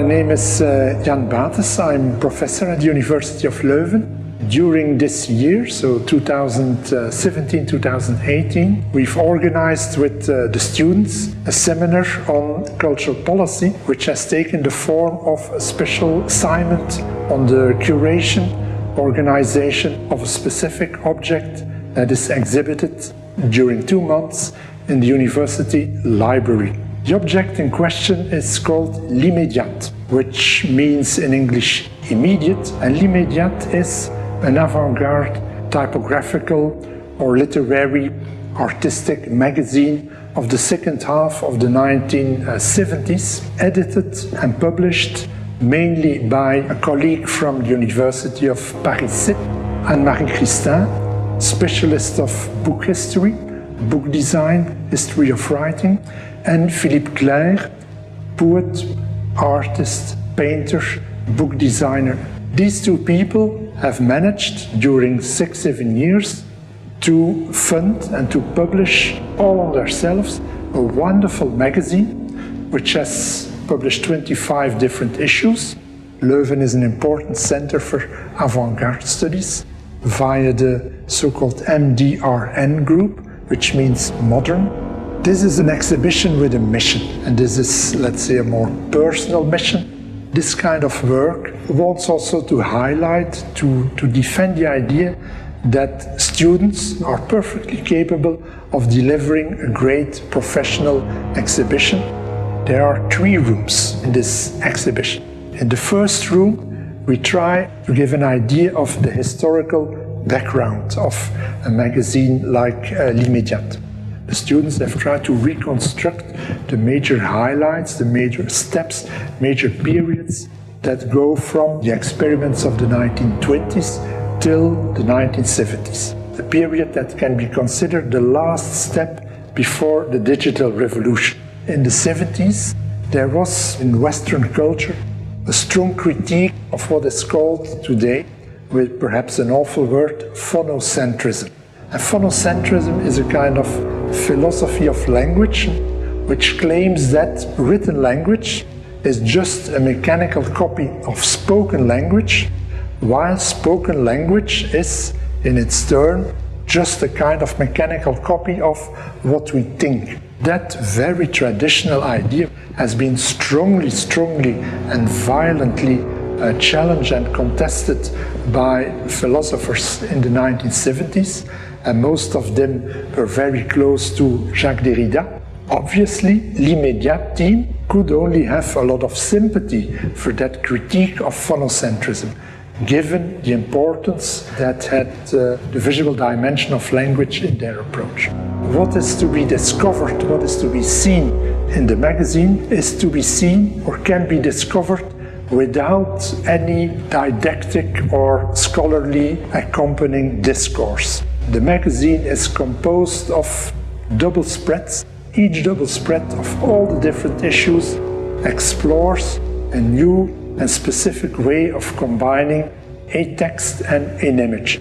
My name is Jan Bates. I'm professor at the University of Leuven. During this year, so 2017-2018, we've organized with the students a seminar on cultural policy, which has taken the form of a special assignment on the curation, organization of a specific object that is exhibited during 2 months in the university library. The object in question is called l'immédiat, which means in English immediate, and l'immédiat is an avant-garde typographical or literary artistic magazine of the second half of the 1970s, edited and published mainly by a colleague from the University of Parisian, Anne-Marie Christin, specialist of book history, book design, history of writing, and Philippe Claire, poet, artist, painter, book designer. These two people have managed during 6-7 years to fund and to publish all on themselves a wonderful magazine which has published 25 different issues. Leuven is an important center for avant-garde studies via the so-called MDRN group, which means modern. This is an exhibition with a mission, and this is, let's say, a more personal mission. This kind of work wants also to highlight, to defend the idea that students are perfectly capable of delivering a great professional exhibition. There are 3 rooms in this exhibition. In the first room, we try to give an idea of the historical background of a magazine like l'immédiat. The students have tried to reconstruct the major highlights, the major steps, major periods that go from the experiments of the 1920s till the 1970s. A period that can be considered the last step before the digital revolution. In the 70s, there was in Western culture a strong critique of what is called today, with perhaps an awful word, phonocentrism. And phonocentrism is a kind of philosophy of language which claims that written language is just a mechanical copy of spoken language, while spoken language is, in its turn, just a kind of mechanical copy of what we think. That very traditional idea has been strongly and violently challenged and contested by philosophers in the 1970s, and most of them were very close to Jacques Derrida. Obviously, l'immédiat team could only have a lot of sympathy for that critique of phonocentrism, given the importance that had the visual dimension of language in their approach. What is to be discovered, what is to be seen in the magazine is to be seen or can be discovered without any didactic or scholarly accompanying discourse. The magazine is composed of double spreads. Each double spread of all the different issues explores a new and specific way of combining a text and an image,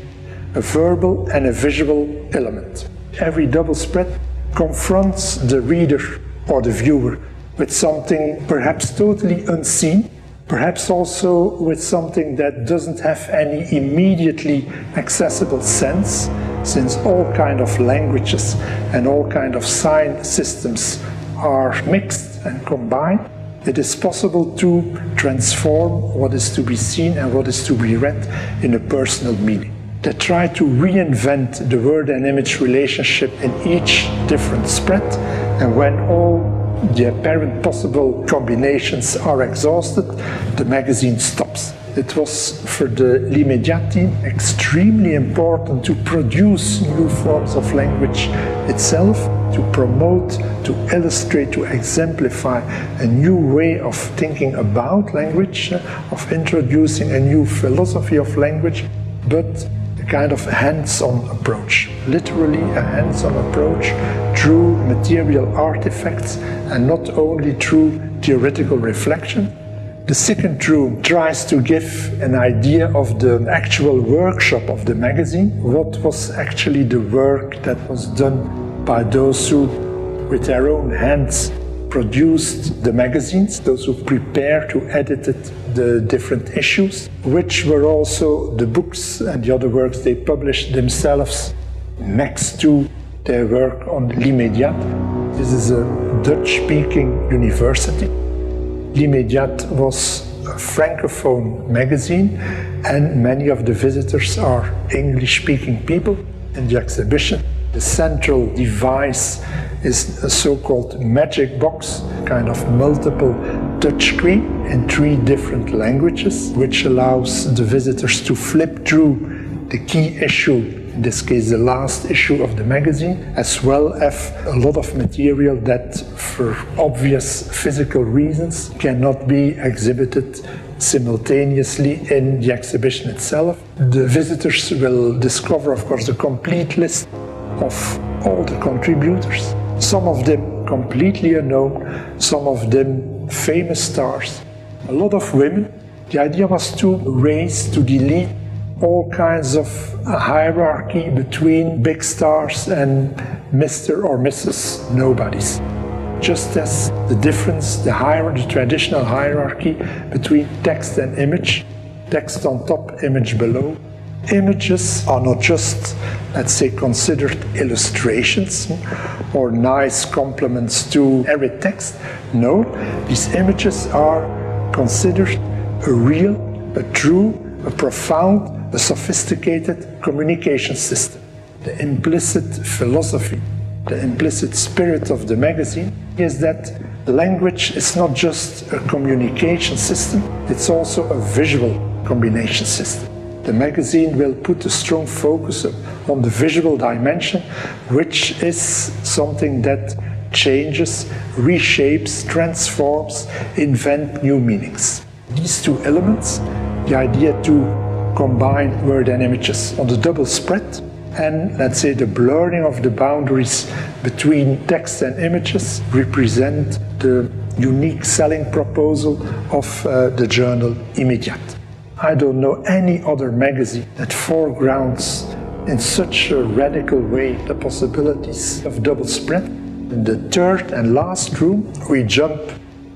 a verbal and a visual element. Every double spread confronts the reader or the viewer with something perhaps totally unseen, perhaps also with something that doesn't have any immediately accessible sense, since all kind of languages and all kind of sign systems are mixed and combined. It is possible to transform what is to be seen and what is to be read in a personal meaning. They try to reinvent the word and image relationship in each different spread, and when all the apparent possible combinations are exhausted, the magazine stops. It was for the l'immédiat team extremely important to produce new forms of language itself, to promote, to illustrate, to exemplify a new way of thinking about language, of introducing a new philosophy of language, but a kind of hands-on approach. Literally a hands-on approach through material artifacts and not only through theoretical reflection. The second room tries to give an idea of the actual workshop of the magazine. What was actually the work that was done by those who, with their own hands, produced the magazines, those who prepared, who edited the different issues, which were also the books and the other works they published themselves next to their work on L'Immédiat. This is a Dutch-speaking university. L'Immédiat was a francophone magazine, and many of the visitors are English-speaking people. In the exhibition, the central device is a so-called magic box, kind of multiple touchscreen in 3 different languages, which allows the visitors to flip through the key issue, in this case the last issue of the magazine, as well as a lot of material that, for obvious physical reasons, cannot be exhibited simultaneously in the exhibition itself. The visitors will discover, of course, the complete list of all the contributors, some of them completely unknown, some of them famous stars, a lot of women. The idea was to delete all kinds of hierarchy between big stars and Mr. or Mrs. Nobodies. Just as the difference, the traditional hierarchy between text and image, text on top, image below. Images are not just, let's say, considered illustrations or nice complements to arid text. No, these images are considered a real, a true, a profound, a sophisticated communication system. The implicit philosophy, the implicit spirit of the magazine is that language is not just a communication system, it's also a visual combination system. The magazine will put a strong focus on the visual dimension, which is something that changes, reshapes, transforms, invent new meanings. These 2 elements, the idea to combine word and images on the double spread, and let's say the blurring of the boundaries between text and images, represent the unique selling proposal of the journal Immédiat. I don't know any other magazine that foregrounds in such a radical way the possibilities of double spread. In the 3rd and last room, we jump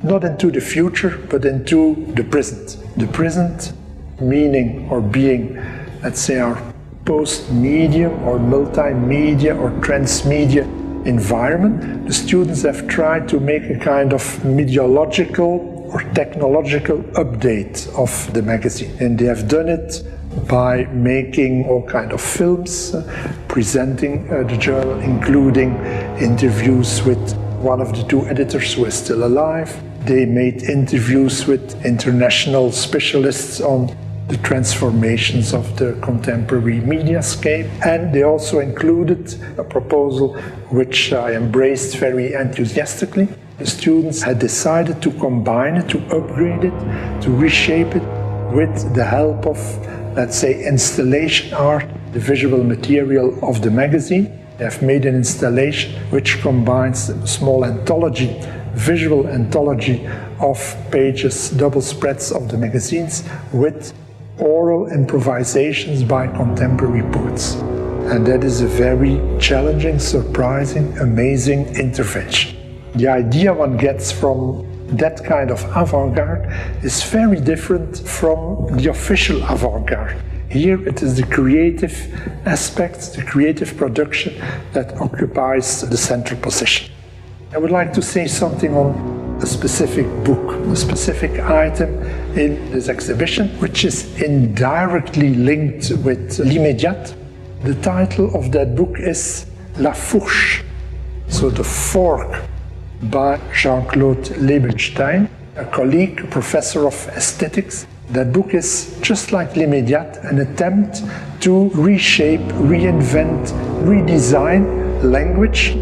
not into the future, but into the present. The present meaning or being, let's say, our post-medium or multimedia or transmedia environment. The students have tried to make a kind of mediological or technological update of the magazine. And they have done it by making all kinds of films, presenting the journal, including interviews with one of the 2 editors who is still alive. They made interviews with international specialists on the transformations of the contemporary mediascape. And they also included a proposal which I embraced very enthusiastically. The students had decided to combine it, to upgrade it, to reshape it with the help of, let's say, installation art, the visual material of the magazine. They have made an installation which combines a small anthology, visual anthology of pages, double spreads of the magazines with oral improvisations by contemporary poets. And that is a very challenging, surprising, amazing intervention. The idea one gets from that kind of avant-garde is very different from the official avant-garde. Here it is the creative aspect, the creative production that occupies the central position. I would like to say something on a specific book, a specific item in this exhibition, which is indirectly linked with L'Immédiat. The title of that book is La Fourche, so the fork, by Jean-Claude Liebenstein, a colleague, a professor of aesthetics. That book is, just like L'Immédiat, an attempt to reshape, reinvent, redesign language,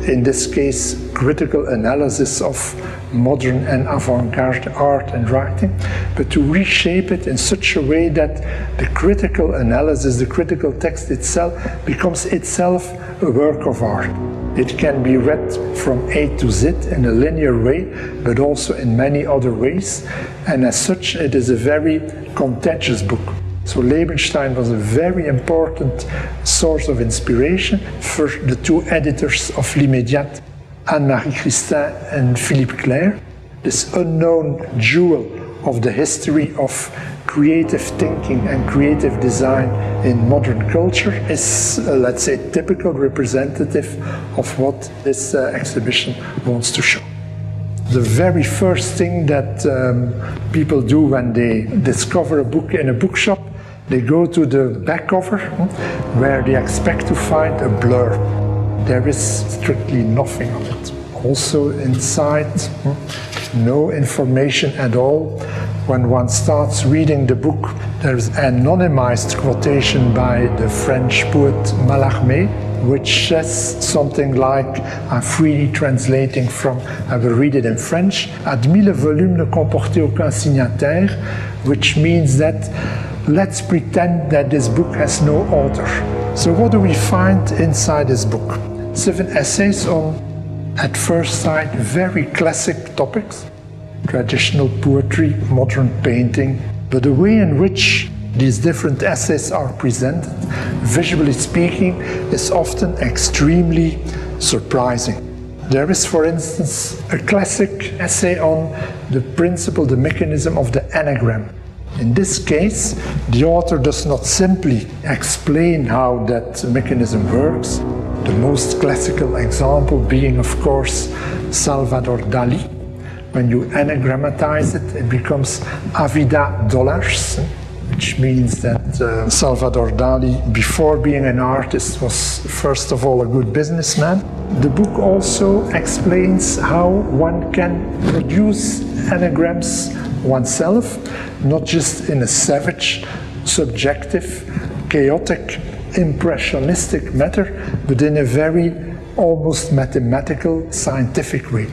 in this case critical analysis of modern and avant-garde art and writing, but to reshape it in such a way that the critical analysis, the critical text itself, becomes itself a work of art. It can be read from A to Z in a linear way, but also in many other ways, and as such it is a very contagious book. So Liebenstein was a very important source of inspiration for the 2 editors of L'Immédiat, Anne-Marie Christin and Philippe Clair, this unknown jewel of the history of creative thinking and creative design in modern culture, is, let's say, typical representative of what this exhibition wants to show. The very first thing that people do when they discover a book in a bookshop, they go to the back cover where they expect to find a blurb. There is strictly nothing on it. Also inside, no information at all. When one starts reading the book, there's an anonymized quotation by the French poet Mallarmé, which says something like, I'm freely translating from, I will read it in French, Admis le volume ne comportait aucun signataire, which means that let's pretend that this book has no author. So what do we find inside this book? 7 essays on, at first sight, very classic topics. Traditional poetry, modern painting, but the way in which these different essays are presented, visually speaking, is often extremely surprising. There is, for instance, a classic essay on the principle, the mechanism of the anagram. In this case, the author does not simply explain how that mechanism works, the most classical example being, of course, Salvador Dali. When you anagrammatize it, it becomes Avida Dollars, which means that Salvador Dali, before being an artist, was first of all a good businessman. The book also explains how one can produce anagrams oneself, not just in a savage, subjective, chaotic, impressionistic manner, but in a very almost mathematical, scientific way.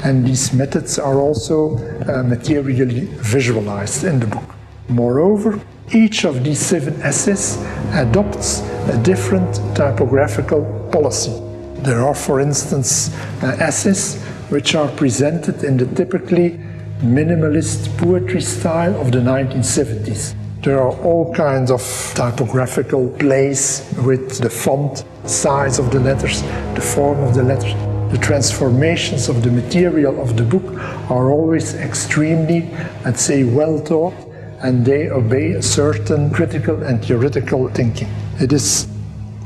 And these methods are also materially visualized in the book. Moreover, each of these 7 essays adopts a different typographical policy. There are, for instance, essays which are presented in the typically minimalist poetry style of the 1970s. There are all kinds of typographical plays with the font size of the letters, the form of the letters. The transformations of the material of the book are always extremely, let's say, well thought, and they obey a certain critical and theoretical thinking. It is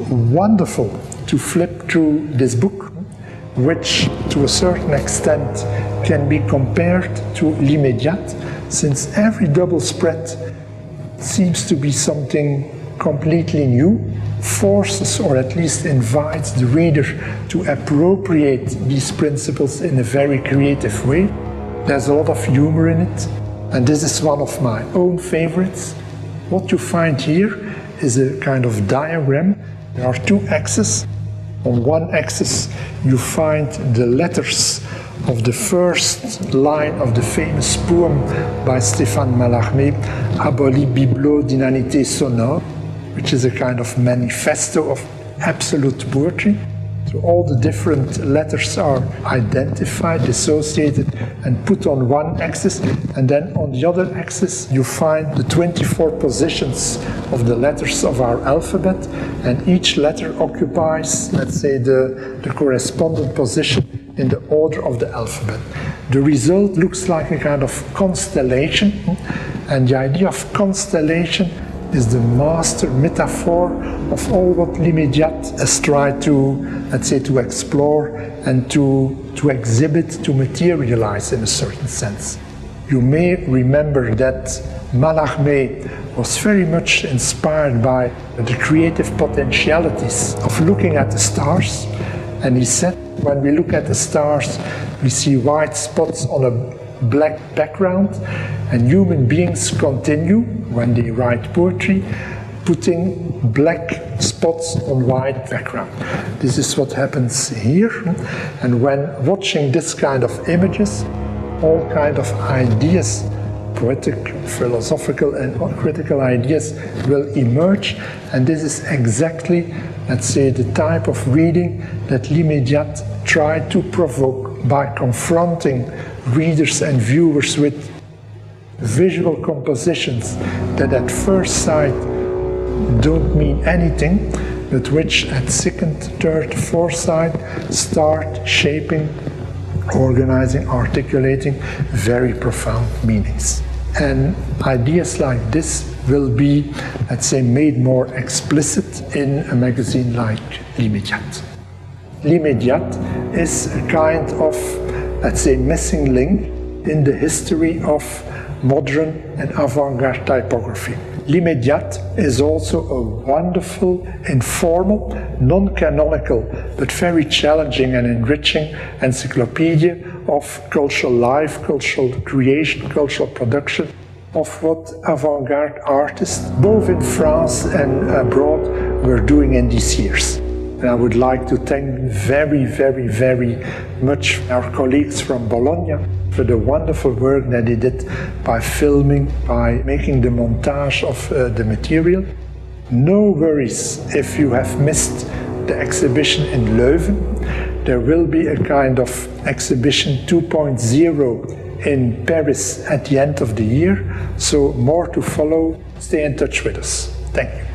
wonderful to flip through this book, which to a certain extent can be compared to L'Immédiate, since every double spread seems to be something completely new, forces or at least invites the reader to appropriate these principles in a very creative way. There's a lot of humor in it, and this is one of my own favorites. What you find here is a kind of diagram. There are 2 axes. On one axis you find the letters of the first line of the famous poem by Stéphane Mallarmé, Abolie bibelot d'inanité sonore, which is a kind of manifesto of absolute poetry. So all the different letters are identified, dissociated, and put on one axis, and then on the other axis you find the 24 positions of the letters of our alphabet, and each letter occupies, let's say, the correspondent position in the order of the alphabet. The result looks like a kind of constellation, and the idea of constellation is the master metaphor of all what L'Immédiate has tried to, let's say, to explore and to exhibit, to materialize in a certain sense. You may remember that Mallarmé was very much inspired by the creative potentialities of looking at the stars, and he said, when we look at the stars, we see white spots on a black background, and human beings continue, when they write poetry, putting black spots on white background. This is what happens here, and when watching this kind of images, all kind of ideas, poetic, philosophical and critical ideas will emerge, and this is exactly, let's say, the type of reading that L'Immédiate tried to provoke by confronting readers and viewers with visual compositions that at first sight don't mean anything, but which at second, third, fourth side start shaping, organizing, articulating very profound meanings. And ideas like this will be, let's say, made more explicit in a magazine like L'Immédiat. L'Immédiat is a kind of, let's say, missing link in the history of modern and avant-garde typography. L'Immédiat is also a wonderful, informal, non-canonical, but very challenging and enriching encyclopedia of cultural life, cultural creation, cultural production, of what avant-garde artists, both in France and abroad, were doing in these years. And I would like to thank very, very, very much our colleagues from Bologna for the wonderful work that they did by filming, by making the montage of the material. No worries if you have missed the exhibition in Leuven. There will be a kind of exhibition 2.0 in Paris at the end of the year. So more to follow. Stay in touch with us. Thank you.